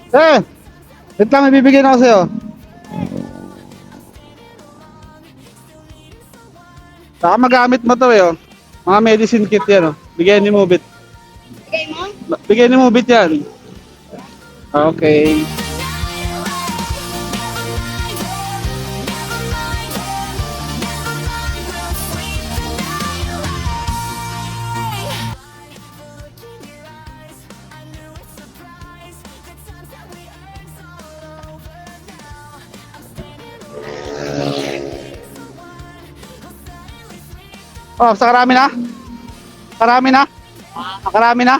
Eh, wait lang, may bibigyan ako sa'yo. Baka magamit mo to eh, oh. Mga medicine kit yan, oh. Bigyan ni Mubit. Bigay mo? Bigyan ni Mubit yan. Okay. Oh, sa karami na? Karami na? Karami na?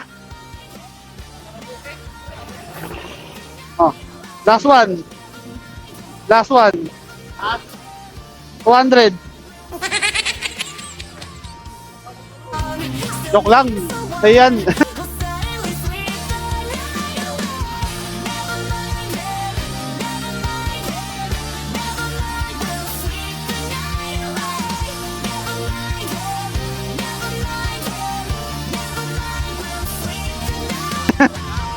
Oh, last one. Last one. 200. Joke lang. Ayan.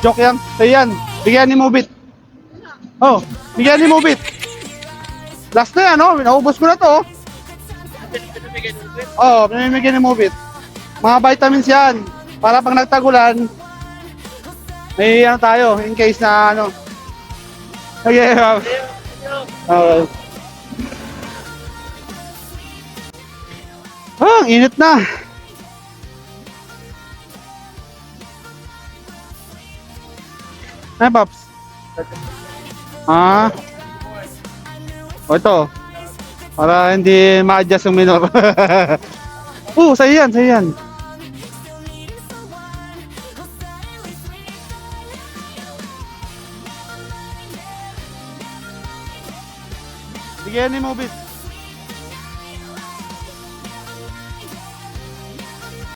Joke yan. Ayan. Bigyan ni Mubit. Oh, bigyan ni Mubit. Last na yan, oh. Naubos ko na to, oh. Oh, pinamimigyan ni Mubit. Mga vitamins yan. Para pag nagtagulan, may ano tayo, in case na ano. Okay. Okay. Ah, ang init na. Ay, Paps. Ah. O ito. Para hindi ma-adjust yung minor. Sa'yo yan, sa'yo yan. Bigyan ni Mobit.